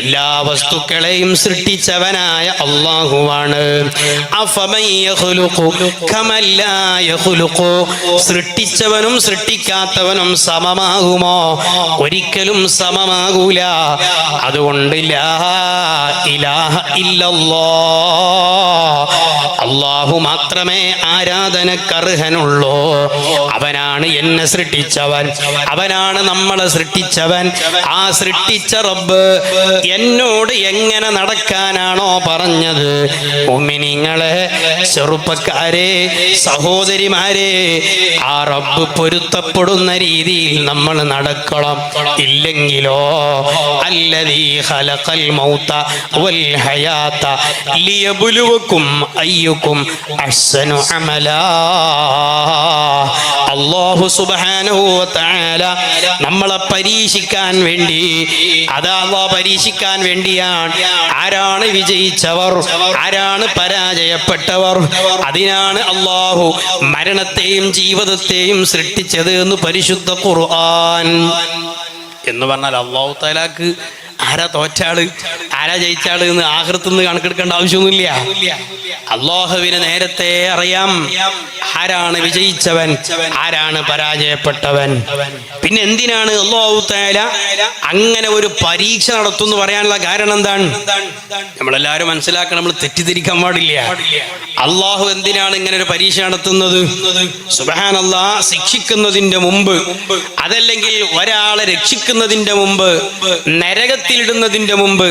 എല്ലാ വസ്തുക്കളെയും സൃഷ്ടിച്ചവനായ അല്ലാഹുവാണ്. അഫമൻ യഖ്ലുഖു കമൻ ലാ യഖ്ലുഖു, സൃഷ്ടിച്ചവനും സൃഷ്ടിക്കാത്തവനും സമമാകുമോ? ഒരിക്കലും സമമാകൂല. അതുകൊണ്ട് ലാ ഇലാഹ ഇല്ലല്ലാഹ്, അല്ലാഹു മാത്രമേ ആരാധനക്കർഹനുള്ളൂ. അവനാണ് എന്നെ സൃഷ്ടിച്ചവൻ, അവനാണ് നമ്മളെ സൃഷ്ടിച്ചവൻ. ആ സൃഷ്ടിച്ച റബ്ബ് എന്നോട് എങ്ങനെ നടക്കാനാണോ പറഞ്ഞത്? മുഅ്മിനീങ്ങളെ, ചെറുപ്പക്കാരെ, സഹോദരിമാരെ, ആ റബ്ബ് പൊരുത്തപ്പെടുന്ന രീതിയിൽ നമ്മൾ നടക്കണം. ഇല്ലെങ്കിലോ അല്ലദീ ഖലഖൽ മൗത വൽ ഹയാത ലിയബ്ലുവകും അയ്യുകും അഹ്സനു അമലാ. അല്ലാഹു സുബ്ഹാനഹു വ തആല നമ്മളെ പരീക്ഷിക്കാൻ വേണ്ടി, അല്ലാഹു പരീക്ഷിക്കാൻ വേണ്ടിയാണ്. ആരാണ് വിജയിച്ചവർ, ആരാണ് പരാജയപ്പെട്ടവർ? അതിനാണ് അല്ലാഹു മരണത്തെയും ജീവിതത്തെയും സൃഷ്ടിച്ചത് എന്ന് പരിശുദ്ധ ഖുർആൻ. എന്ന് പറഞ്ഞാൽ അല്ലാഹു തആലക്ക് ആരാ തോറ്റാള്, ആരാ ജയിച്ചാള് എന്ന് ആഖിറത്തുനിന്ന് കണക്കെടുക്കേണ്ട ആവശ്യമൊന്നുമില്ല. അല്ലാഹുവിന് നേരത്തെ അറിയാം ആരാണ് വിജയിച്ചവൻ, ആരാണ് പരാജയപ്പെട്ടവൻ. പിന്നെ എന്തിനാണ് അല്ലാഹു തആല അങ്ങനെ ഒരു പരീക്ഷ നടത്തുന്നു പറയാനുള്ള കാരണം എന്താണ്? നമ്മളെല്ലാവരും മനസ്സിലാക്കണം, നമ്മൾ തെറ്റിദ്ധരിക്കാൻ പാടില്ല. അല്ലാഹു എന്തിനാണ് ഇങ്ങനെ ഒരു പരീക്ഷ നടത്തുന്നത്? സുബ്ഹാനല്ലാഹ്, ശിക്ഷിക്കുന്നതിന്റെ മുമ്പ്, അതല്ലെങ്കിൽ ഒരാളെ രക്ഷിക്കുന്നതിന്റെ മുമ്പ്, നരകത്തിലിടുന്നതിന്റെ മുമ്പ്,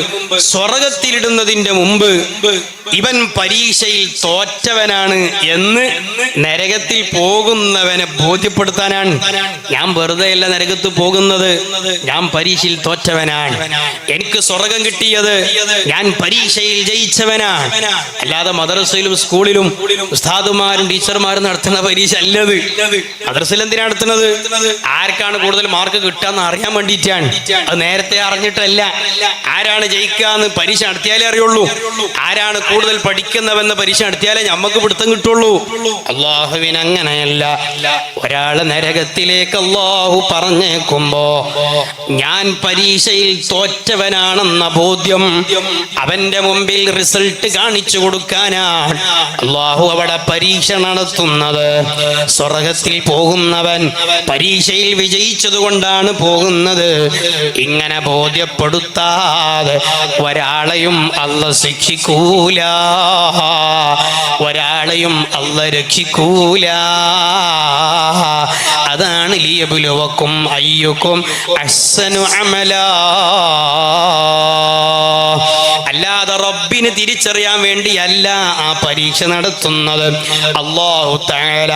സ്വർഗത്തിലിടുന്നതിന്റെ മുമ്പ് ഇവൻ പരീക്ഷയിൽ തോറ്റവനാണ് എന്ന് നരകത്തിൽ പോകുന്നവനെ ബോധ്യപ്പെടുത്താനാണ്. ഞാൻ വെറുതെ അല്ല നരകത്ത് പോകുന്നത്, ഞാൻ പരീക്ഷയിൽ തോറ്റവനാണ്. എനിക്ക് സ്വർഗം കിട്ടിയത് ഞാൻ പരീക്ഷയിൽ ജയിച്ചവനാണ്. അല്ലാതെ മദ്രസയിലും സ്കൂളിലും ഉസ്താദുമാരും ടീച്ചർമാരും നടത്തുന്ന പരീക്ഷ അല്ലത്. മദ്രസയിൽ എന്തിനാണ് നടത്തുന്നത്? ആർക്കാണ് കൂടുതൽ മാർക്ക് കിട്ടാന്ന് അറിയാൻ വേണ്ടിയിട്ടാണ്. അത് നേരത്തെ അറിഞ്ഞിട്ടല്ല. ആരാണ് ജയിക്കാന്ന് പരീക്ഷ നടത്തിയാലേ അറിയുള്ളൂ. ആരാണ് കൂടുതൽ പഠിക്കുന്നവെന്ന് പരീക്ഷ നടത്തിയാലേ നമുക്ക് പിടുത്തം കിട്ടുള്ളൂ. അല്ലാഹുവിന് അങ്ങനെയല്ല. ഒരാളെ നരകത്തിലേക്ക് അല്ലാഹു പറഞ്ഞേക്കുമ്പോ ഞാൻ പരീക്ഷയിൽ തോറ്റവനാണെന്ന ബോധ്യം അവന്റെ മുമ്പിൽ റിസൾട്ട് കാണിച്ചു കൊടുക്കാനാണ് അല്ലാഹു അവിടെ പരീക്ഷ നടത്തുന്നത്. സ്വർഗത്തിൽ പോകുന്നവൻ പരീക്ഷയിൽ വിജയിച്ചത് കൊണ്ടാണ് പോകുന്നത്. ഇങ്ങനെ ബോധ്യപ്പെടുത്താതെ ഒരാളെയും അല്ലാഹു ശിക്ഷിക്കൂല, ഒരാളെയും അല്ലാഹു രക്ഷിക്കൂല. അതാണ് ലിയബ്ലുവകും അയ്യുകും അഹ്സനു അമലാ. അല്ലാതെ റബ്ബിനെ തിരിച്ചറിയാൻ വേണ്ടിയല്ല ആ പരീക്ഷ നടത്തുന്നത്. അല്ലാഹു തആല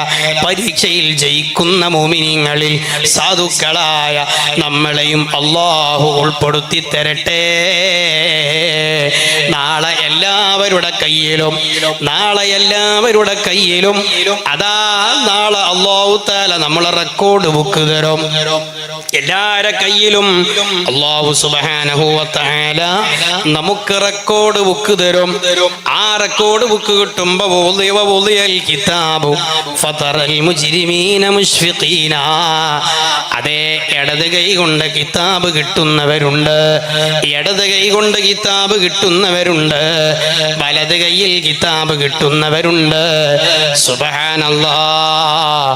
പരീക്ഷയിൽ ജയിക്കുന്ന മുഅ്മിനീങ്ങളിൽ സാധുക്കളായ നമ്മളെയും അല്ലാഹു ഉൾപ്പെടുത്തി തരട്ടെ. നാളെ എല്ലാവരുടെ കയ്യിലും അതാ നാളെ അല്ലാഹു തആല നമ്മളെ റെക്കോർഡ് ബുക്ക് തരും. എല്ലാവരുടെ കയ്യിലും അല്ലാഹു സുബ്ഹാനഹു വ തആല നമുക്ക് റെക്കോർഡ് ബുക്ക് തരും. ആ റെക്കോർഡ് ബുക്ക് കിട്ടുമ്പോ വളിയൽ കിതാബു ഫതറൽ മുജ്രിമീന മുശ്ഫിഖീന. അതേ, ഇടത് കൈ കൊണ്ട് കിതാബ് കിട്ടുന്നവരുണ്ട്, ഇടത് കൈ കൊണ്ട് കിതാബ് കിട്ടുന്നവരുണ്ട്, വലത് കൈയിൽ കിതാബ് കിട്ടുന്നവരുണ്ട്. സുബ്ഹാനല്ലാഹ്,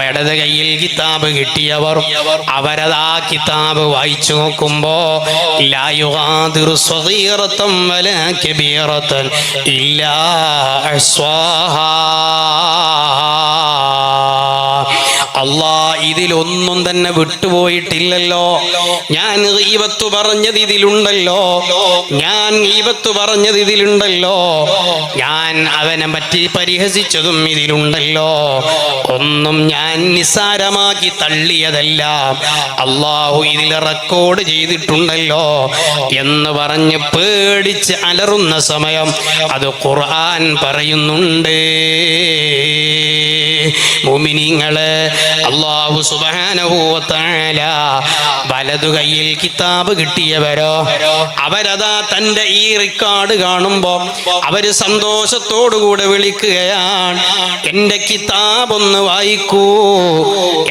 ഇടത് കൈയിൽ കിതാബ് കിട്ടിയവർ അവരതാ കിതാബ് വായിച്ചു നോക്കുമ്പോ ലാ യുഗാദിറു സഗീറതൻ വലാ കബീറതൻ ഇല്ലാ അഹ്സാഹാ. അല്ലാഹ് ഇതിലൊന്നും തന്നെ വിട്ടുപോയിട്ടില്ലല്ലോ. ഞാൻ ഗീബത്ത് പറഞ്ഞത് ഇതിലുണ്ടല്ലോ, ഞാൻ അവനെ പറ്റി പരിഹസിച്ചതും ഇതിലുണ്ടല്ലോ. ഒന്നും ഞാൻ നിസ്സാരമാക്കി തള്ളിയതല്ല, അല്ലാഹു ഇതിൽ റെക്കോർഡ് ചെയ്തിട്ടുണ്ടല്ലോ എന്ന് പറഞ്ഞ് പേടിച്ച് അലറുന്ന സമയം അത് ഖുർആൻ പറയുന്നുണ്ട്. മുഅ്മിനീങ്ങളെ, അല്ലാഹു സുബ്ഹാനഹു വ തആല വലതു കൈയിൽ കിതാബ് കിട്ടിയവരോ അവരതാ തന്റെ ഈ റെക്കോർഡ് കാണുമ്പോ അവര് സന്തോഷത്തോടുകൂടെ വിളിക്കുകയാണ്, എന്റെ കിതാബ് ഒന്ന് വായിക്കൂ,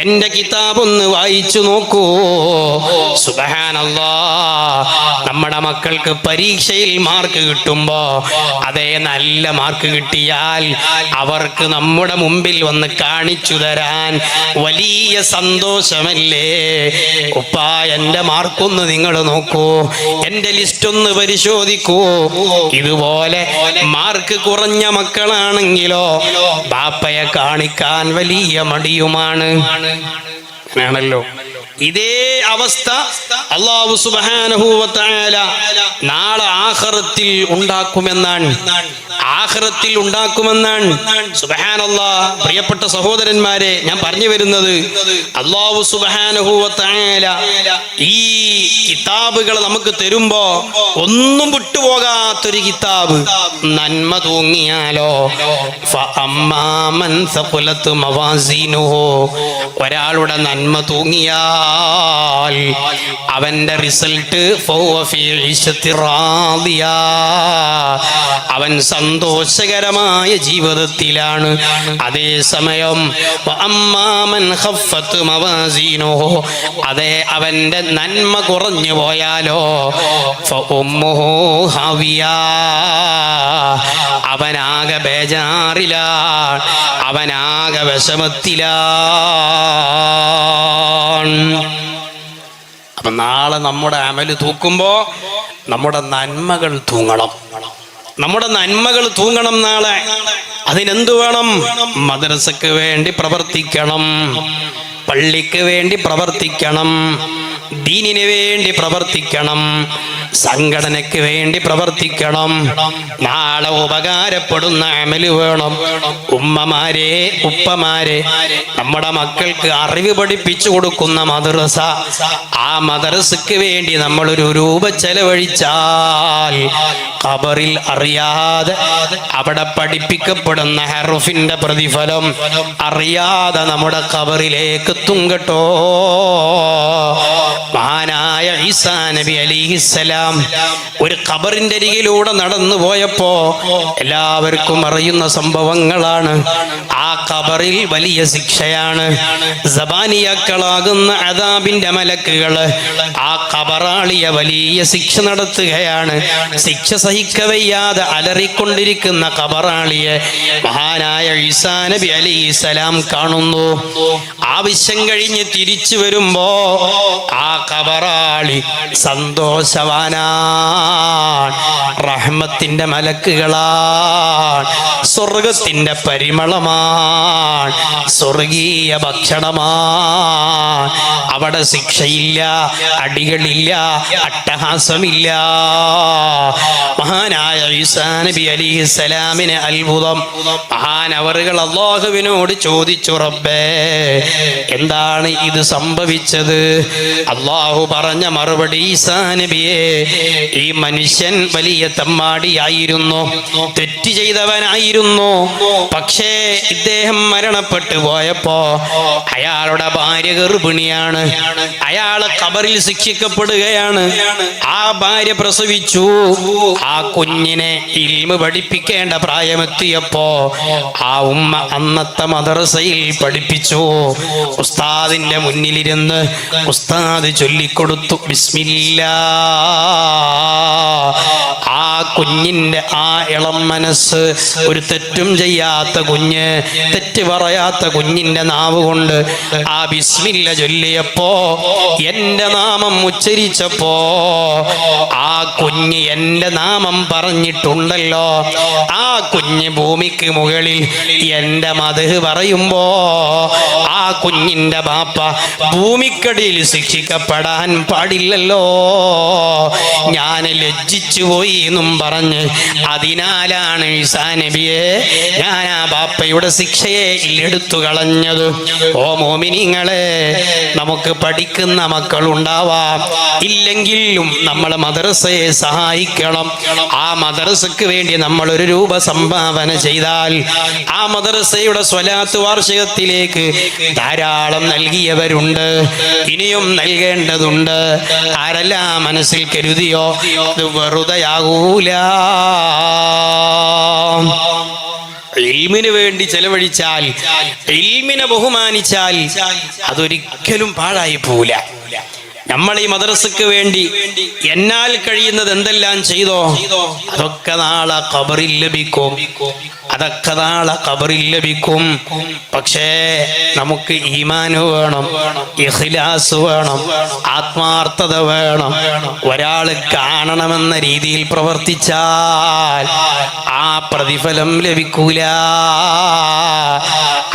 എന്റെ കിതാബ് ഒന്ന് വായിച്ചു നോക്കൂ. സുബ്ഹാനല്ലാഹ്. നമ്മുടെ മക്കൾക്ക് പരീക്ഷയിൽ മാർക്ക് കിട്ടുമ്പോ അതേ നല്ല മാർക്ക് കിട്ടിയാൽ അവർക്ക് നമ്മുടെ മുമ്പിൽ വന്ന് കാണിച്ചു തരാൻ വലിയ സന്തോഷമല്ലേ? ഉപ്പ, എന്റെ മാർക്കൊന്ന് നിങ്ങൾ നോക്കൂ, എന്റെ ലിസ്റ്റ് ഒന്ന് പരിശോധിക്കൂ. ഇതുപോലെ മാർക്ക് കുറഞ്ഞ മക്കളാണെങ്കിലോ ബാപ്പയെ കാണിക്കാൻ വലിയ മടിയുമാണ്. ആണല്ലോ. ഇതേ അവസ്ഥ അല്ലാഹു സുബ്ഹാനഹു വ തആല നാളെ ആഖിറത്തിൽ ഉണ്ടാക്കുമെന്നാണ്. ആഖിറത്തിൽ ഉണ്ടാക്കുമെന്നാണ്. സുബ്ഹാനല്ലാഹ്. പ്രിയപ്പെട്ട സഹോദരന്മാരെ, ഞാൻ പറഞ്ഞു വരുന്നത് അല്ലാഹു സുബ്ഹാനഹു വ തആല ഈ കിതാബുകൾ നമുക്ക് തരുമ്പോ ഒന്നും വിട്ടുപോകാത്തൊരു കിതാബ്, നന്മ തൂങ്ങിയാലോ ഫഅമ്മാ മൻ സഖലത് മവാസീനുഹു, ഒരാളുടെ നന്മ തൂങ്ങിയാൽ അവന്റെ റിസൾട്ട് അവൻ സന്തോഷകരമായ ജീവിതത്തിലാണ്. അതേസമയം അതേ അവന്റെ നന്മ കുറഞ്ഞു പോയാലോ അവനാകെ ബേജാറിലാണ്, അവനാകെ വിഷമത്തിലാണ്. അപ്പൊ നാളെ നമ്മുടെ അമല് തൂക്കുമ്പോ നമ്മുടെ നന്മകൾ തൂങ്ങണം, നമ്മുടെ നന്മകൾ തൂങ്ങണം നാളെ. അതിനെന്തു വേണം? മദ്രസക്ക് വേണ്ടി പ്രവർത്തിക്കണം, പള്ളിക്ക് വേണ്ടി പ്രവർത്തിക്കണം, ദീനിന് വേണ്ടി പ്രവർത്തിക്കണം, സംഘടനയ്ക്ക് വേണ്ടി പ്രവർത്തിക്കണം. നാളെ ഉപകാരപ്പെടുന്ന അമല് വേണം. ഉമ്മമാരെ, ഉപ്പമാരെ, നമ്മുടെ മക്കൾക്ക് അറിവ് പഠിപ്പിച്ചു കൊടുക്കുന്ന മദ്രസ, ആ മദ്രസക്ക് വേണ്ടി നമ്മളൊരു രൂപ ചെലവഴിച്ചാൽ ഖബറിൽ അറിയാതെ അവിടെ പഠിപ്പിക്കപ്പെടുന്ന ഹർഫിന്റെ പ്രതിഫലം അറിയാതെ നമ്മുടെ ഖബറിലേക്ക് എത്തും കേട്ടോ. മഹാനായ ഈസാ നബി അലൈഹിസ്സലാം ഒരു ഖബറിന്റെ അരികിലൂടെ നടന്നു പോയപ്പോ എല്ലാവർക്കും അറിയുന്ന സംഭവങ്ങളാണ്. ആ ഖബറിൽ വലിയ ശിക്ഷയാണ്. സബാനിയാക്കളാകുന്ന അദാബിന്റെ മലക്കുകള് ആ ഖബറാളിയെ വലിയ ശിക്ഷ നടത്തുകയാണ്. ശിക്ഷ സഹിക്കവയ്യാതെ അലറിക്കൊണ്ടിരിക്കുന്ന ഖബറാളിയെ മഹാനായ ഈസാ നബി അലൈഹിസ്സലാം കാണുന്നു. ആവശ്യം കഴിഞ്ഞ് തിരിച്ചു വരുമ്പോ ആ ഖബറാളി സന്തോഷവാനാണ്. റഹ്മത്തിന്റെ മലക്കുകളാണ്, സ്വർഗത്തിന്റെ പരിമളമാണ്, സ്വർഗീയ ഭക്ഷണമാണ്. അവിടെ ശിക്ഷയില്ല, അടികളില്ല, അട്ടഹാസമില്ല. മഹാനായ ഈസാ നബി അലൈഹിസ്സലാമിന് അത്ഭുതം. മഹാനവറുകൾ അല്ലാഹുവിനോട് ചോദിച്ചു, റബ്ബേ, എന്താണ് ഇത് സംഭവിച്ചത്? അല്ലാഹു പറഞ്ഞ മറുപടി, ഈസാ നബിയെ, ഈ മനുഷ്യൻ വലിയ തമ്മാടിയായിരുന്നു, തെറ്റ് ചെയ്തവനായിരുന്നു. പക്ഷേ ഇദ്ദേഹം മരണപ്പെട്ടു പോയപ്പോ അയാളുടെ ഭാര്യ ഗർഭിണിയാണ്, അയാള് ഖബറിൽ ശിക്ഷിക്കപ്പെടുകയാണ്. ആ ഭാര്യ പ്രസവിച്ചു. ആ കുഞ്ഞിനെ ഇൽമ് പഠിപ്പിക്കേണ്ട പ്രായമെത്തിയപ്പോ ആ ഉമ്മ അന്നത്തെ മദ്രസയിൽ പഠിപ്പിച്ചു. ഉസ്താദിന്റെ മുന്നിലിരുന്ന് ഉസ്താദ് ചൊല്ലിക്കൊടുത്തു ബിസ്മില്ലാ. ആ കുഞ്ഞിന്റെ ആ ഇളം മനസ്സ്, ഒരു തെറ്റും ചെയ്യാത്ത കുഞ്ഞ്, തെറ്റ് പറയാത്ത കുഞ്ഞിന്റെ നാവ് കൊണ്ട് ആ ബിസ്മില്ല ചൊല്ലിയപ്പോ, എന്റെ നാമം ഉച്ചരിച്ചപ്പോ ആ കുഞ്ഞ് എന്റെ നാമം പറഞ്ഞിട്ടുണ്ടല്ലോ. ആ കുഞ്ഞ് ഭൂമിക്ക് മുകളിൽ എന്റെ മദ്ഹ് പറയുമ്പോ ആ കുഞ്ഞിന്റെ ബാപ്പ ഭൂമിക്കടിയിൽ ശിക്ഷിക്കപ്പെടാൻ പാടില്ലല്ലോ. ഞാൻ ലജ്ജിച്ചു പോയി എന്നും പറഞ്ഞ് അതിനാലാണ് ഈസാ നബിയെ ഞാൻ ആ ബാപ്പയുടെ ശിക്ഷയെ എടുത്തു കളഞ്ഞത്. ഓ മോമിനിങ്ങളെ, നമുക്ക് പഠിക്കുന്ന മക്കൾ ഉണ്ടാവാം, ഇല്ലെങ്കിലും നമ്മൾ മദ്രസയെ സഹായിക്കണം. ആ മദ്രസക്ക് വേണ്ടി നമ്മൾ 1 രൂപ സംഭാവന ചെയ്താൽ ആ മദ്രസയുടെ സ്വലാത്ത് വാർഷികത്തിലേക്ക് ധാരാളം നൽകിയവരുണ്ട്, ഇനിയും നൽകേണ്ടതുണ്ട്. ആരെല്ലാം മനസ്സിൽ കരുതിയോ ഇത് വെറുതെയാകൂല. ഇൽമിന് വേണ്ടി ചെലവഴിച്ചാൽ, ഇൽമിനെ ബഹുമാനിച്ചാൽ അതൊരിക്കലും പാഴായി പോവില്ല. നമ്മൾ ഈ മദ്രസക്ക് വേണ്ടി എന്നാൽ കഴിയുന്നത് എന്തെല്ലാം ചെയ്തോ അതൊക്കെ നാളെ ഖബറിൽ ലഭിക്കും, അതൊക്കെ നാളെ ഖബറിൽ ലഭിക്കും. പക്ഷേ നമുക്ക് ഈമാന് വേണം, ഇഖ്ലാസ് വേണം, ആത്മാർത്ഥത വേണം. ഒരാൾ കാണണമെന്ന രീതിയിൽ പ്രവർത്തിച്ചാൽ ആ പ്രതിഫലം ലഭിക്കൂല.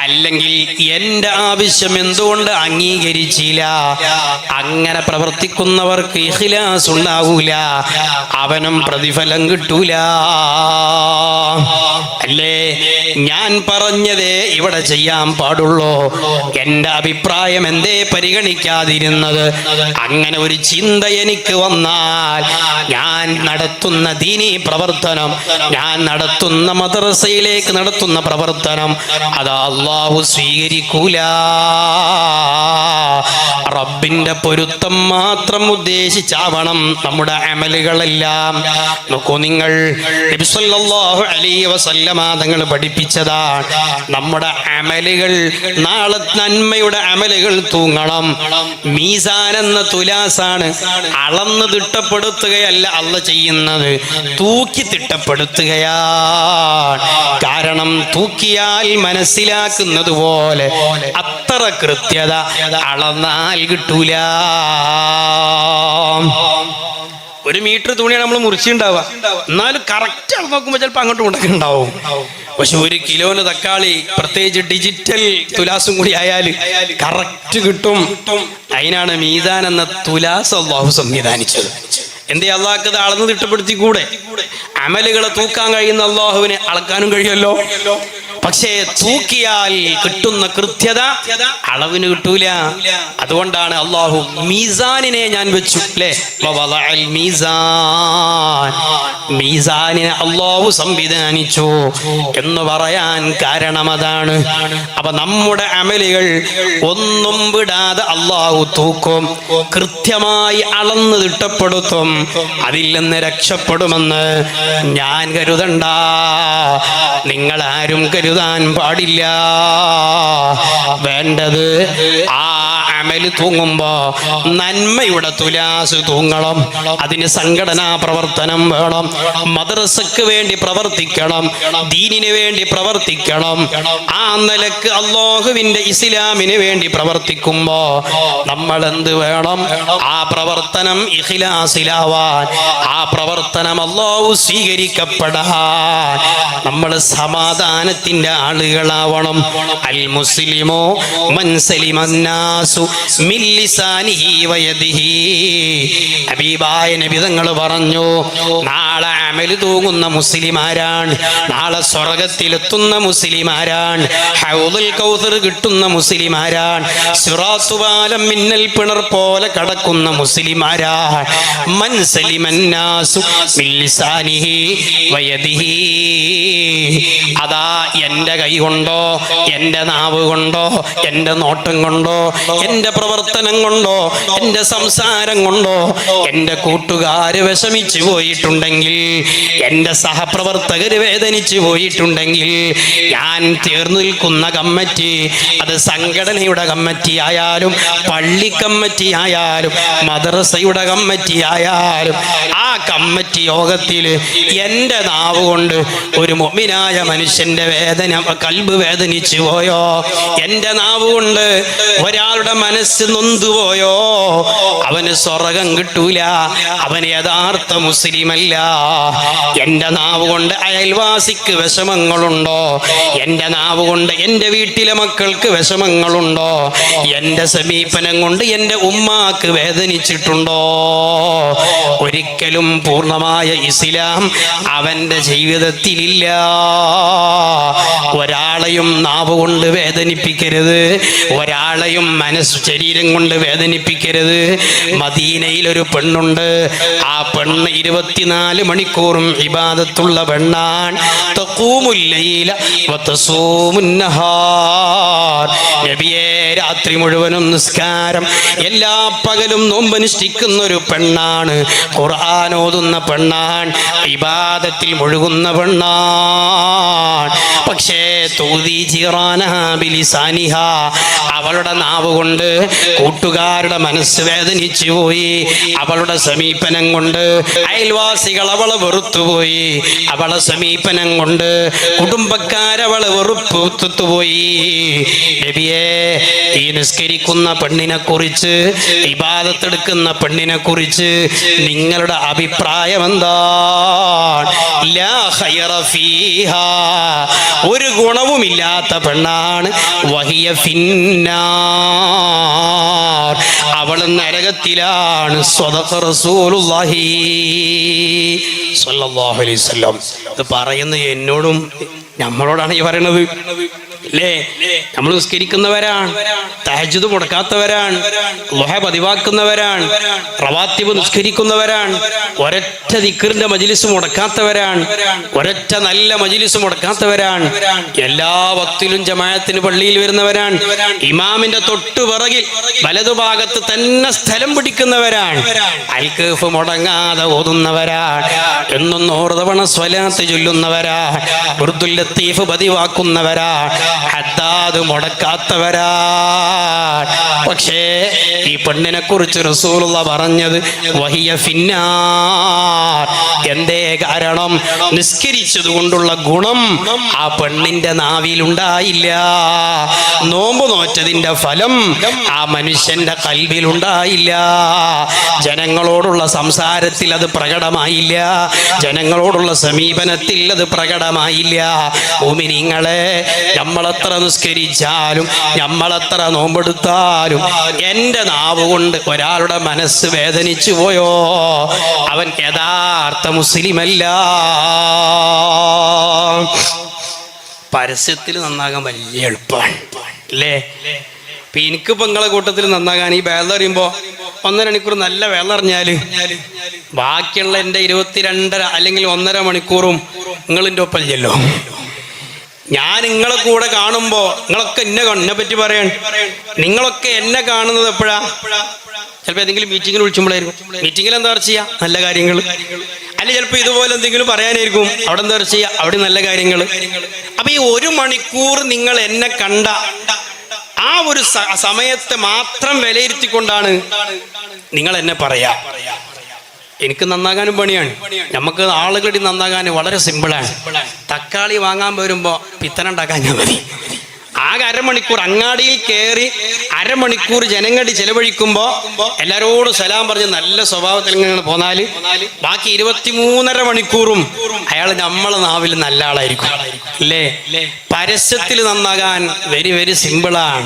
അല്ലെങ്കിൽ എൻ്റെ ആവശ്യം എന്തുകൊണ്ട് അംഗീകരിച്ചില്ല, അങ്ങനെ പ്രവർത്തിക്കുന്നവർക്ക് ഇഖ്ലാസ് ഉണ്ടാവൂല, അവനും പ്രതിഫലം കിട്ടൂല. അല്ലേ, ഞാൻ പറഞ്ഞതേ ഇവിടെ ചെയ്യാൻ പാടുള്ളൂ, എൻ്റെ അഭിപ്രായം എന്തേ പരിഗണിക്കാതിരുന്നത്? അങ്ങനെ ഒരു ചിന്ത എനിക്ക് വന്നാൽ ഞാൻ നടത്തുന്ന ദീനീ പ്രവർത്തനം, ഞാൻ നടത്തുന്ന മദ്രസയിലേക്ക് നടത്തുന്ന പ്രവർത്തനം അത് അല്ലാഹു സ്വീകരിക്കൂല. റബ്ബിന്റെ പൊരുത്തം മാത്രം ഉദ്ദേശിച്ചാവണം നമ്മുടെ അമലുകളെല്ലാം. നോക്കൂ നിങ്ങൾ, നബി സല്ലല്ലാഹു അലൈഹി വസല്ലമ തങ്ങൾ പഠിപ്പിച്ചതാണ്, നമ്മുടെ അമലുകൾ നാളെ നന്മയുടെ അമലുകൾ തൂങ്ങണം. മീസാൻ എന്ന തുലാസാണ്, അളന്ന് തിട്ടപ്പെടുത്തുകയല്ല അല്ല ചെയ്യുന്നത്, തൂക്കി തിട്ടപ്പെടുത്തുകയാണ്. കാരണം തൂക്കിയാൽ മനസ്സിലാക്കുന്നത് പോലെ അത്ര കൃത്യത അളന്നാൽ കിട്ടൂല. 1 മീറ്റർ തുണിയാണ് നമ്മൾ മുറിച്ചിട്ടുണ്ടാവുക, എന്നാലും കറക്റ്റ് അളന്ന് നോക്കുമ്പോൾ ചിലപ്പോൾ അങ്ങോട്ടും ഇങ്ങോട്ടൊക്കെ ഉണ്ടാവും. പക്ഷെ 1 കിലോന് തക്കാളി, പ്രത്യേകിച്ച് ഡിജിറ്റൽ തുലാസും കൂടി ആയാൽ കറക്റ്റ് കിട്ടും. അതിനാണ് മീസാൻ എന്ന തുലാസ് അല്ലാഹു സംവിധാനിച്ചത്. എന്തേ അള്ളാഹ്ക്ക് അളന്ന് തിട്ടപ്പെടുത്തി കൂടെ? അമലുകളെ തൂക്കാൻ കഴിയുന്ന അള്ളാഹുവിനെ അളക്കാനും കഴിയുമല്ലോ. പക്ഷേ തൂക്കിയാൽ കിട്ടുന്ന കൃത്യത അളവിന് കിട്ടൂല. അതുകൊണ്ടാണ് അള്ളാഹു മീസാനിനെ ഞാൻ വെച്ചു, അല്ലേ? മീസാനിനെ അള്ളാഹു സംവിധാനിച്ചു എന്ന് പറയാൻ കാരണം അതാണ്. അപ്പൊ നമ്മുടെ അമലുകൾ ഒന്നും വിടാതെ അള്ളാഹു തൂക്കും, കൃത്യമായി അളന്ന് തിട്ടപ്പെടുത്തും. അതിൽ നിന്ന് രക്ഷപ്പെടുമെന്ന് ഞാൻ കരുതണ്ട, നിങ്ങളാരും കരുതാൻ പാടില്ല. വേണ്ടത് ആ അമല് തൂങ്ങുമ്പോ നന്മയുടെ തുലാസ് തൂങ്ങണം. അതിന് സംഘടനാ പ്രവർത്തനം വേണം, മദ്രസക്ക് വേണ്ടി പ്രവർത്തിക്കണം, ദീനിന് വേണ്ടി പ്രവർത്തിക്കണം. ആ നിലക്ക് അല്ലാഹുവിന്റെ ഇസ്ലാമിന് വേണ്ടി പ്രവർത്തിക്കുമ്പോ നമ്മൾ എന്ത് വേണം? ആ പ്രവർത്തനം ഇഖ്ലാസിലാവാൻ, ആ പ്രവർത്തനം അല്ലാഹു സ്വീകരിക്കപ്പെടാൻ നമ്മൾ സമാധാനത്തിന്റെ ആളുകളാവണം. അൽ മുസ്ലിമോ മൻ സലിമന്നാസു മിൻ ലിസാനിഹി വയദിഹി. ഹബീബായ നബി തങ്ങൾ പറഞ്ഞു, നാളെ അമല് തൂങ്ങുന്ന മുസ്ലിമാരാണ്, നാളെ സ്വർഗ്ഗത്തിലെത്തുന്ന മുസ്ലിമാരാണ്, ഹൗദുൽ കൗസർ കിട്ടുന്ന മുസ്ലിമാരാണ്, സിറാത്തു പാലം മിന്നൽ പിണർ പോലെ കടക്കുന്ന മുസ്ലിമാരാണ്. മൻ സലിമന്നാസു മിൻ ലിസാനിഹി വയദിഹി. അതാ എൻ്റെ കൈ കൊണ്ടോ, എൻ്റെ നാവ് കൊണ്ടോ, എൻ്റെ നോട്ടം കൊണ്ടോ, എൻ്റെ പ്രവർത്തനം കൊണ്ടോ, എൻ്റെ സംസാരം കൊണ്ടോ എൻ്റെ കൂട്ടുകാര് വിഷമിച്ചു പോയിട്ടുണ്ടെങ്കിൽ, എൻ്റെ സഹപ്രവർത്തകര് വേദനിച്ചു പോയിട്ടുണ്ടെങ്കിൽ, ഞാൻ ചേർന്നു നിൽക്കുന്ന കമ്മിറ്റി, അത് സംഘടനയുടെ കമ്മിറ്റി ആയാലും, പള്ളി കമ്മിറ്റി ആയാലും, മദ്രസയുടെ കമ്മിറ്റി ആയാലും, ആ കമ്മിറ്റി യോഗത്തിൽ എൻ്റെ നാവ് കൊണ്ട് ഒരു മുഅ്മിനായ മനുഷ്യന്റെ വേദന, കൽബ് വേദനിച്ചു പോയോ, എൻ്റെ നാവ് കൊണ്ട് ഒരാളുടെ മനസ്സ് നൊന്തുപോയോ, അവന് സ്വർഗ്ഗം കിട്ടൂല, അവൻ യഥാർത്ഥ മുസ്ലിമല്ല. എൻ്റെ നാവ് കൊണ്ട് അയൽവാസിക്ക് വിഷമങ്ങളുണ്ടോ? എൻ്റെ നാവ് കൊണ്ട് എൻ്റെ വീട്ടിലെ മക്കൾക്ക് വിഷമങ്ങളുണ്ടോ? എൻ്റെ സമീപനം കൊണ്ട് എൻ്റെ ഉമ്മാക്ക് വേദനിച്ചിട്ടുണ്ടോ? ഒരിക്കലും പൂർണ്ണമായ ഇസ്ലാം അവൻ്റെ ജീവിതത്തിലില്ല. ഒരാളെയും നാവ് കൊണ്ട് വേദനിപ്പിക്കരുത്, ഒരാളെയും ശരീരം കൊണ്ട് വേദനിപ്പിക്കരുത്. മദീനയിൽ ഒരു പെണ്ണുണ്ട്. ആ പെണ്ണ് 24 മണിക്കൂറും ഇബാദത്തുള്ള പെണ്ണാണ്. തഖൂമുൽ ലൈല വതസൂമുൻ നഹാർ. നബിയേ, രാത്രി മുഴുവനും നിസ്കാരം, എല്ലാ പകലും നോമ്പനുഷ്ഠിക്കുന്ന ഒരു പെണ്ണാണ്. ഖുർആൻ ഓതുന്ന പെണ്ണാണ്, ഇബാദത്തിൽ മുഴുകുന്ന പെണ്ണാണ്. പക്ഷേ തൂദി ജിറാനഹാ ബിലിസാനിഹാ, അവളുടെ നാവ് കൊണ്ട് കൂട്ടുകാരുടെ മനസ്സ് വേദനിച്ചു പോയി. അവളുടെ സമീപനം കൊണ്ട് അയൽവാസികൾ അവളെ വെറുത്തുപോയി. അവളെ സമീപനം കൊണ്ട് കുടുംബക്കാരവളെ വെറുപ്പുത്തുപോയി. നബിയേ, ഈ നിസ്കരിക്കുന്ന പെണ്ണിനെ കുറിച്ച്, ഇബാദത്തെടുക്കുന്ന പെണ്ണിനെ കുറിച്ച് നിങ്ങളുടെ അഭിപ്രായം എന്താണ്? ലാ ഖൈറ ഫീഹാ, ഒരു ഗുണവുമില്ലാത്ത പെണ്ണാണ്. വഹിയ ഫിന്നാർ, അവൾ നരകത്തിലാണ്. സ്വദഖ റസൂലുള്ളാഹി സ്വല്ലല്ലാഹു അലൈഹി വസല്ലം. ഇത് പറയുന്നത് എന്നോടും നമ്മളോടാണ് ഈ പറയണത് അല്ലേ? നമ്മൾ നിസ്കരിക്കുന്നവരാണ്, തഹജ്ജുദ് മുടക്കാത്തവരാണ്, ളുഹ പതിവാക്കുന്നവരാണ്, റവാത്തിബ് നിസ്കരിക്കുന്നവരാണ്, ഒരൊറ്റ ദിക്റിന്റെ മജ്ലിസ് മുടക്കാത്തവരാണ്, ഒരൊറ്റ നല്ല മജ്ലിസ് മുടക്കാത്തവരാണ്, എല്ലാ വക്തിലും ജമാഅത്തിന് പള്ളിയിൽ വരുന്നവരാണ്, ഇമാമിന്റെ തൊട്ടു പിറകിൽ വലതുഭാഗത്ത് തന്നെ സ്ഥലം പിടിക്കുന്നവരാണ്, അൽകഫ് മുടങ്ങാതെ ഓതുന്നവരാണ്, എന്നും 100 തവണ സ്വലാത്ത് ചൊല്ലുന്നവരാണ്, ഉർദുൽ ലത്തീഫ് പതിവാക്കുന്നവരാണ്, ഹദ്ദാദ് മുടക്കാത്തവരാണ്. പക്ഷേ ഈ പെണ്ണിനെ കുറിച്ച് റസൂലുള്ളാഹി പറഞ്ഞത് വഹിയ ഫിന്നാർ. എന്തേ കാരണം? നിസ്കരിച്ചത് കൊണ്ടുള്ള ഗുണം ആ പെണ്ണിന്റെ നാവിലുണ്ടായില്ല. നോമ്പ് നോറ്റതിന്റെ ഫലം ആ മനുഷ്യന്റെ കൽബിലുണ്ടായില്ല. ജനങ്ങളോടുള്ള സംസാരത്തിൽ അത് പ്രകടമായില്ല, ജനങ്ങളോടുള്ള സമീപനത്തിൽ അത് പ്രകടമായില്ല. മുഅ്മിനീങ്ങളെ, നമ്മളെത്ര നിസ്കരിച്ചാലും, നമ്മളെത്ര നോമ്പെടുത്താലും, എൻ്റെ നാവ് കൊണ്ട് ഒരാളുടെ മനസ്സ് വേദനിച്ചു പോയോ, അവൻ യഥാർത്ഥ മുസ്ലിമല്ല. പരസ്യത്തിൽ നന്നാകാൻ വലിയ എളുപ്പമാണ് അല്ലേ? ഇപ്പൊ എനിക്കിപ്പോ നിങ്ങളെ കൂട്ടത്തിൽ നന്നാകാൻ ഈ വേളറിയുമ്പോ 1.5 മണിക്കൂർ നല്ല വേളറിഞ്ഞാല് ബാക്കിയുള്ള എൻ്റെ 22.5 അല്ലെങ്കിൽ 1.5 മണിക്കൂറും നിങ്ങളിൻ്റെ ഒപ്പം ചെല്ലോ. ഞാൻ നിങ്ങളെ കൂടെ കാണുമ്പോ നിങ്ങളൊക്കെ എന്നെ പറ്റി പറയാൻ, നിങ്ങളൊക്കെ എന്നെ കാണുന്നത് എപ്പോഴാ? ചിലപ്പോൾ ഏതെങ്കിലും മീറ്റിങ്ങിൽ വിളിച്ചുമ്പോഴായിരിക്കും. മീറ്റിങ്ങിൽ എന്താ ചെയ്യാ? നല്ല കാര്യങ്ങൾ. അല്ലെ ചിലപ്പോൾ ഇതുപോലെ എന്തെങ്കിലും പറയാനായിരിക്കും. അവിടെ എന്താ ചെയ്യാ? അവിടെ നല്ല കാര്യങ്ങൾ. അപ്പൊ ഈ 1 മണിക്കൂർ നിങ്ങൾ എന്നെ കണ്ട ആ ഒരു സമയത്തെ മാത്രം വിലയിരുത്തിക്കൊണ്ടാണ് നിങ്ങൾ എന്നെ പറയാ. എനിക്ക് നന്നാകാനും പണിയാണ്. നമുക്ക് ആളുകളുടെ നന്നാകാൻ വളരെ സിമ്പിളാണ്. തക്കാളി വാങ്ങാൻ വരുമ്പോൾ പിത്തനുണ്ടാക്കാൻ ഞാൻ മതി. ആകെ 1/2 മണിക്കൂർ അങ്ങാടിയിൽ കയറി 1/2 മണിക്കൂർ ജനങ്ങളുടെ ചെലവഴിക്കുമ്പോൾ എല്ലാരോടും സലാം പറഞ്ഞ് നല്ല സ്വഭാവത്തിൽ ഇങ്ങനെ പോന്നാല് ബാക്കി 23.5 മണിക്കൂറും അയാൾ നമ്മളെ നാവിൽ നല്ല ആളായിരിക്കും അല്ലേ? പരസ്യത്തിൽ നന്നാകാൻ വെരി വെരി സിമ്പിളാണ്.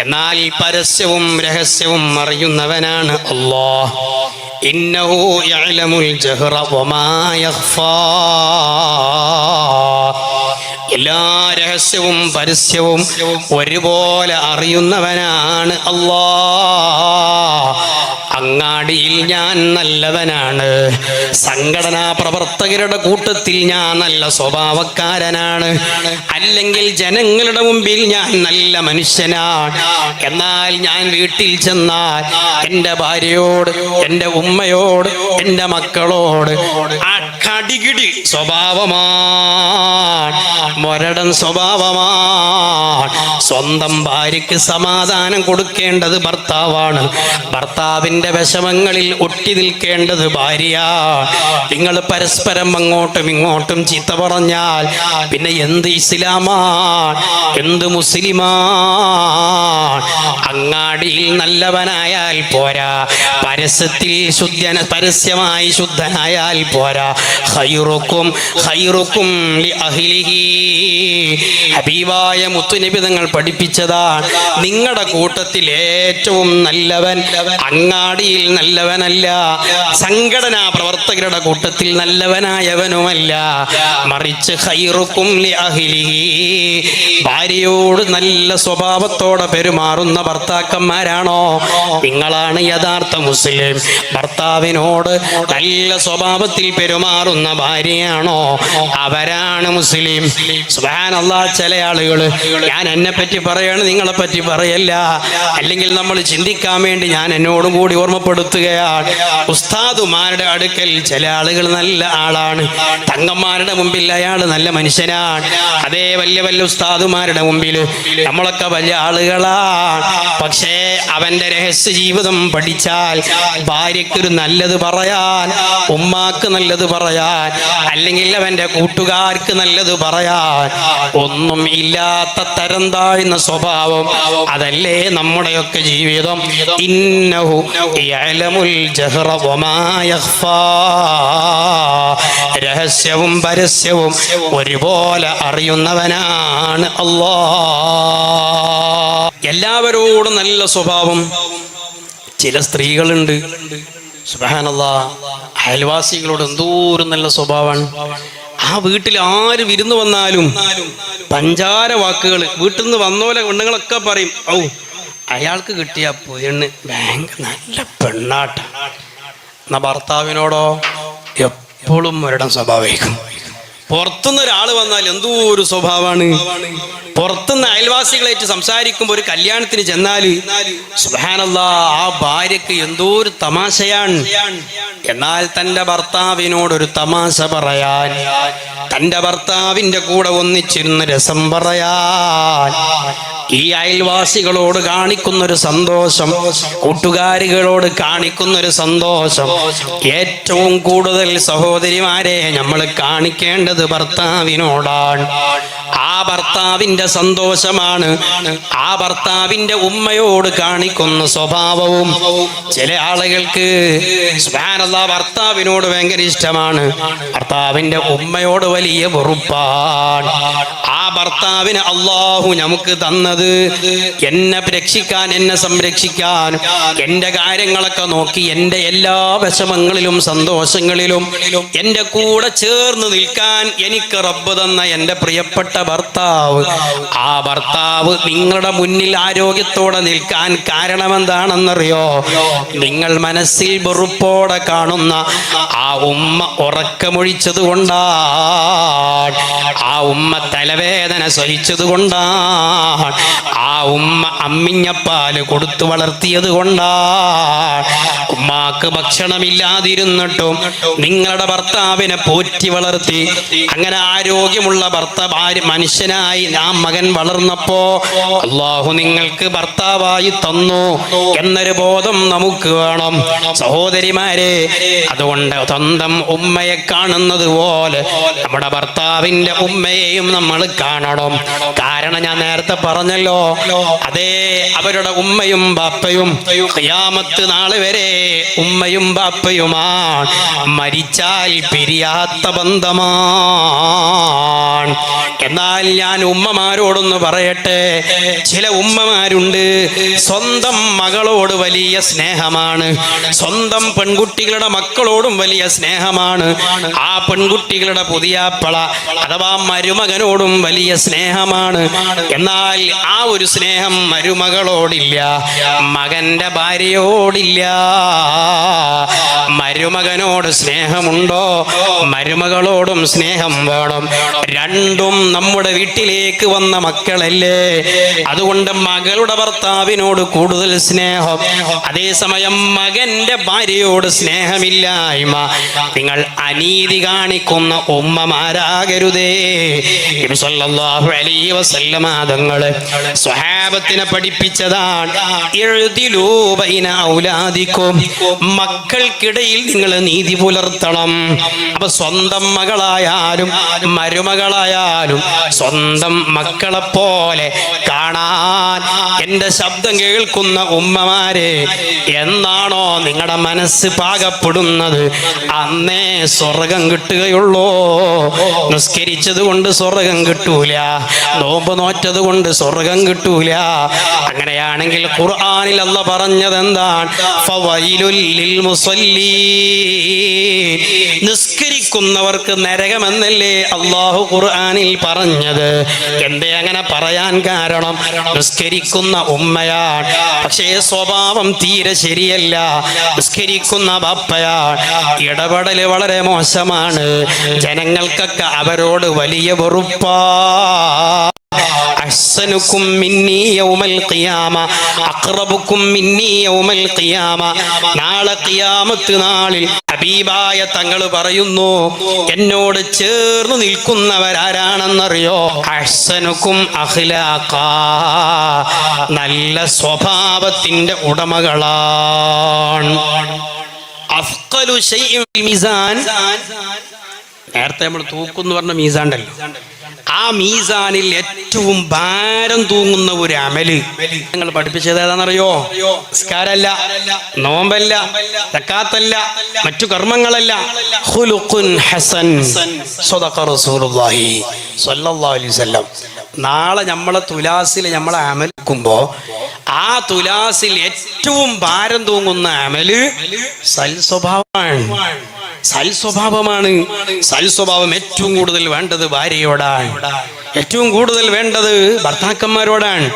എന്നാൽ പരസ്യവും രഹസ്യവും അറിയുന്നവനാണ് അല്ലാഹ്. ഇന്നഹു യഅലമുൽ ജഹ്റ വമാ യഖ്ഫാ. എല്ലാ രഹസ്യവും പരസ്യവും ഒരുപോലെ അറിയുന്നവനാണ് അല്ലാഹ്. അങ്ങാടിയിൽ ഞാൻ നല്ലവനാണ്, സംഘടനാ പ്രവർത്തകരുടെ കൂട്ടത്തിൽ ഞാൻ നല്ല സ്വഭാവക്കാരനാണ്, അല്ലെങ്കിൽ ജനങ്ങളുടെ മുമ്പിൽ ഞാൻ നല്ല മനുഷ്യനാണ്. എന്നാൽ ഞാൻ വീട്ടിൽ ചെന്നാൽ എൻ്റെ ഭാര്യയോട്, എൻ്റെ ഉമ്മയോട്, എൻ്റെ മക്കളോട് ആ കടികിടി സ്വഭാവമാണ്, മൊരടൻ സ്വഭാവമാണ്. സ്വന്തം ഭാര്യയ്ക്ക് സമാധാനം കൊടുക്കേണ്ടത് ഭർത്താവാണ്, ഭർത്താവിൻ്റെ വിഷമങ്ങളിൽ ഒട്ടി നിൽക്കേണ്ടത് ഭാര്യയാണ്. നിങ്ങൾ പരസ്പരം അങ്ങോട്ടും ഇങ്ങോട്ടും ചീത്ത പറഞ്ഞാൽ പിന്നെ എന്ത് ഇസ്ലാമാണ്, എന്ത് മുസ്ലിമാണ്? അങ്ങാടിയിൽ നല്ലവനായാൽ പോരാ, പരസ്യമായി ശുദ്ധനായാൽ പോരാ, ഖൈറുക്കും ഖൈറുക്കും ലിഅഹ്ലിഹി. ഹബീബായ മുത്തുനബി തങ്ങൾ പഠിപ്പിച്ചതാണ്, നിങ്ങളുടെ കൂട്ടത്തിൽ ഏറ്റവും നല്ലവൻ അങ്ങാടിയിൽ നല്ലവനല്ല, സംഘടനാ പ്രവർത്തകരുടെ കൂട്ടത്തിൽ നല്ലവനായവനുമല്ല, മറിച്ച് ഖൈറുക്കും ലിഅഹ്ലിഹി, ഭാര്യയോട് നല്ല സ്വഭാവത്തോടെ പെരുമാറുന്ന ഭർത്താക്കന്മാരാണോ നിങ്ങളാണ് യഥാർത്ഥ മുസ്ലിം. ഭർത്താവിനോട് നല്ല സ്വഭാവത്തിൽ പെരുമാറുന്ന ഭാര്യയാണോ അവരാണ് മുസ്ലിം. സുബ്ഹാനല്ലാഹ്. ചില ആളുകൾ ഞാൻ എന്നെ പറ്റി പറയാണ്, നിങ്ങളെ പറ്റി പറയല്ല, അല്ലെങ്കിൽ നമ്മൾ ചിന്തിക്കാൻ വേണ്ടി ഞാൻ എന്നോടും കൂടി ഓർമ്മപ്പെടുത്തുകയാണ്. ഉസ്താദുമാരുടെ അടുക്കൽ ചില ആളുകൾ നല്ല ആളാണ്, തങ്ങന്മാരുടെ മുമ്പിൽ അയാൾ നല്ല മനുഷ്യനാണ്. അതേ വലിയ വലിയ ഉസ്താദുമാരുടെ മുമ്പിൽ നമ്മളൊക്കെ വലിയ ആളുകളാണ്. പക്ഷേ അവന്റെ രഹസ്യ ജീവിതം പഠിച്ചാൽ ഭാര്യയ്ക്കൊരു നല്ലത് പറയാൻ, ഉമ്മാക്ക് നല്ലത് പറയാൻ, അല്ലെങ്കിൽ അവന്റെ കൂട്ടുകാർക്ക് നല്ലത് പറയാൻ ഒന്നും ഇല്ലാത്ത തരം താഴ്ന്ന സ്വഭാവം. അതല്ലേ നമ്മുടെയൊക്കെ ജീവിതം. ഇന്നഹു യഅലമുൽ ജഹ്റ വമാ യഖ്ഫാ, രഹസ്യവും പരസ്യവും ഒരുപോലെ അറിയുന്നവനാണ് അല്ലാഹ്. എല്ലാവരോടും നല്ല സ്വഭാവം. ചില സ്ത്രീകളുണ്ട് സുബ്ഹാനല്ലാഹ്, അയൽവാസികളോട് എന്തോരം നല്ല സ്വഭാവമാണ്. ആ വീട്ടിൽ ആര് വിരുന്ന് വന്നാലും പഞ്ചാര വാക്കുകൾ. വീട്ടിൽ നിന്ന് വന്നോലെ പെണ്ണുങ്ങളൊക്കെ പറയും, ഔ അയാൾക്ക് കിട്ടിയ പെണ്ണ് ഭയങ്കര നല്ല പെണ്ണാട്ട. എന്നാ ഭർത്താവിനോടോ എപ്പോഴും ഒരിടം സ്വഭാവിക്കും. പുറത്തുനിന്ന് ഒരാൾ വന്നാൽ എന്തോ ഒരു സ്വഭാവമാണ്. പുറത്തുനിന്ന് അയൽവാസികളായിട്ട് സംസാരിക്കുമ്പോൾ ഒരു കല്യാണത്തിന് ചെന്നാൽ സുബ്ഹാനല്ലാഹ് ആ ഭാര്യക്ക് എന്തോ ഒരു തമാശയാണ്. എന്നാൽ തൻ്റെ ഭർത്താവിനോടൊരു തമാശ പറയാൻ, തൻ്റെ ഭർത്താവിൻ്റെ കൂടെ ഒന്നിച്ചിരുന്ന് രസം പറയാൻ, ഈ അയൽവാസികളോട് കാണിക്കുന്നൊരു സന്തോഷം, കൂട്ടുകാരികളോട് കാണിക്കുന്നൊരു സന്തോഷം, ഏറ്റവും കൂടുതൽ സഹോദരിമാരെ നമ്മൾ കാണിക്കേണ്ടത് ഭർത്താവിനോടാണ്. ആ ഭർത്താവിൻ്റെ സന്തോഷമാണ് ആ ഭർത്താവിൻ്റെ ഉമ്മയോട് കാണിക്കുന്ന സ്വഭാവവും. ചില ആളുകൾക്ക് സുബ്ഹാനല്ലാഹ് ഭർത്താവിനോട് ഭയങ്കര ഇഷ്ടമാണ്, ഭർത്താവിൻ്റെ ഉമ്മയോട് വലിയ വെറുപ്പാണ്. ആ ഭർത്താവിന് അല്ലാഹു നമുക്ക് തന്നത് എന്നെ രക്ഷിക്കാൻ, എന്നെ സംരക്ഷിക്കാൻ, എൻ്റെ കാര്യങ്ങളൊക്കെ നോക്കി എൻ്റെ എല്ലാ വിഷമങ്ങളിലും സന്തോഷങ്ങളിലും എൻ്റെ കൂടെ ചേർന്ന് നിൽക്കാൻ എനിക്ക് റബ്ബ് തന്ന എൻ്റെ പ്രിയപ്പെട്ട ഭർത്താവ്. ആ ഭർത്താവ് നിങ്ങളുടെ മുന്നിൽ ആരോഗ്യത്തോടെ നിൽക്കാൻ കാരണം എന്താണെന്നറിയോ? നിങ്ങൾ മനസ്സിൽ വെറുപ്പോടെ കാണുന്ന ആ ഉമ്മ ഉറക്കമൊഴിച്ചത് കൊണ്ടാണ്, ആ ഉമ്മ തലവേദന സഹിച്ചത് കൊണ്ടാണ്, ആ ഉമ്മ അമ്മിഞ്ഞപ്പാല് കൊടുത്തു വളർത്തിയത് കൊണ്ടാണ്. ഉമ്മാക്ക് ഭക്ഷണമില്ലാതിരുന്നിട്ടും നിങ്ങളുടെ ഭർത്താവിനെ പോറ്റി വളർത്തി അങ്ങനെ ആരോഗ്യമുള്ള ഭാര്യ മനുഷ്യനായി ആ മകൻ വളർന്നപ്പോ അല്ലാഹു നിങ്ങൾക്ക് ഭർത്താവായി തന്നു എന്നൊരു ബോധം നമുക്ക് വേണം സഹോദരിമാരെ. അതുകൊണ്ട് സ്വന്തം ഉമ്മയെ കാണുന്നത് പോലെ നമ്മുടെ ഭർത്താവിന്റെ ഉമ്മയെയും നമ്മൾ കാണണം. കാരണം ഞാൻ നേരത്തെ പറഞ്ഞല്ലോ, അതേ അവരുടെ ഉമ്മയും ബാപ്പയും ഖിയാമത്ത് നാൾ വരെ ഉമ്മയും ബാപ്പയുമാണ്, മരിച്ചാൽ പിരിയാത്ത ബന്ധമാണ്. എന്നാൽ ഞാൻ ഉമ്മമാരോടൊന്ന് പറയട്ടെ, ചില ഉമ്മമാരുണ്ട് സ്വന്തം മകളോട് വലിയ സ്നേഹമാണ്, സ്വന്തം പെൺകുട്ടികളുടെ മക്കളോടും വലിയ സ്നേഹമാണ്, ആ പെൺകുട്ടികളുടെ പുതിയാപ്പള അഥവാ മരുമകനോടും വലിയ സ്നേഹമാണ്. എന്നാൽ ആ ഒരു സ്നേഹം മരുമകളോടില്ല, മകന്റെ ഭാര്യയോടില്ല. മരുമകനോട് സ്നേഹമുണ്ടോ? മരുമകളോടും സ്നേഹം വേണം. രണ്ടും നമ്മുടെ വീട്ടിലേക്ക് വന്ന മക്കളല്ലേ. അതുകൊണ്ട് മകളുടെ ഭർത്താവിനോട് കൂടുതൽ സ്നേഹം, അതേസമയം മകന്റെ ഭാര്യയോട് സ്നേഹമില്ലായ്മ. നിങ്ങൾ അനീതി കാണിക്കുന്ന ഉമ്മമാരാകരുതേ. നബി സല്ലല്ലാഹു അലൈഹി വസല്ലമ തങ്ങളെ സ്വഹാബത്തിനെ പഠിപ്പിച്ചതാണ്, ഇഅ്ദിലൂ ബൈന ഔലാദിക്കും, മക്കൾക്കിടയിൽ നിങ്ങൾ നീതി പുലർത്തണം. അപ്പൊ സ്വന്തം മകളായാലും മരുമകളായാലും സ്വന്തം മക്കളെ പോലെ കാണാൻ എന്റെ ശബ്ദം കേൾക്കുന്ന ഉമ്മമാരെ എന്നാണോ നിങ്ങളുടെ മനസ്സ് പാകപ്പെടുന്നത് അന്നേ സ്വർഗം കിട്ടുകയുള്ളൂ. നിസ്കരിച്ചത് കൊണ്ട് സ്വർഗം കിട്ടൂല, നോമ്പ് നോറ്റത് കൊണ്ട് സ്വർഗം കിട്ടൂല. അങ്ങനെയാണെങ്കിൽ ഖുർആനിൽ അല്ലാഹ് പറഞ്ഞത് എന്താണ്? ഫവൈലുൽ ലിൽ മുസല്ലീൻ, നിസ്കരിക്കുന്നവർക്ക് നരകമെന്നല്ലേ അല്ലാഹു ഖുർആനിൽ പറഞ്ഞത്. എന്തേ അങ്ങനെ പറയാൻ കാരണം? നിസ്കരിക്കുന്ന ഉമ്മയാണ്, പക്ഷേ സ്വഭാവം തീരെ ശരിയല്ല. നിസ്കരിക്കുന്ന ബാപ്പയാണ്, ഇടപെടൽ വളരെ മോശമാണ്. ജനങ്ങൾക്കൊക്കെ അവരോട് വലിയ വെറുപ്പാ. അഹ്സനുക്കും മിന്നി യൗമൽ ഖിയാമ അഖ്റബുക്കും മിന്നി യൗമൽ ഖിയാമ. നാളെ ഖിയാമത്ത് നാളിൽ ഹബീബായ തങ്ങൾ പറയുന്നു, എന്നോട് ചേർന്ന് നിൽക്കുന്നവരാരാണെന്നറിയോ? അഹ്സനുക്കും അഖ്ലാഖാ, നല്ല സ്വഭാവത്തിന്റെ ഉടമകളാണ്. അഫ്ഖലു ശൈഇൻ ഫിൽ മീസാൻ, നേരത്തെ നമ്മൾ തൂക്കുന്നു പറഞ്ഞ മീസാണ്ടല്ലോ, ആ മീസാനിൽ ഏറ്റവും ഭാരം തൂങ്ങുന്ന ഒരു അമല് നിങ്ങൾ പഠിപ്പിച്ചത് ഏതാണെന്നറിയോ? നിസ്കാരമല്ല, നോമ്പല്ല, സക്കാത്തല്ല, മറ്റു കർമ്മങ്ങളല്ല. ഖുലുഖുൻ ഹസൻ, സ്വദഖ റസൂലുള്ളാഹി സ്വല്ലല്ലാഹു അലൈഹി വസല്ലം. നാളെ നമ്മളെ തുലാസിൽ നമ്മളെ അമൽക്കുമ്പോ ആ തുലാസിൽ ഏറ്റവും ഭാരം തൂങ്ങുന്ന അമല് സൽസ്വഭാവമാണ്. സൽസ്വഭാവമാണ്. സൽസ്വഭാവം ഏറ്റവും കൂടുതൽ വേണ്ടത് ഭാര്യയോടാണ്, ഏറ്റവും കൂടുതൽ വേണ്ടത് ഭർത്താക്കന്മാരോടാണ്.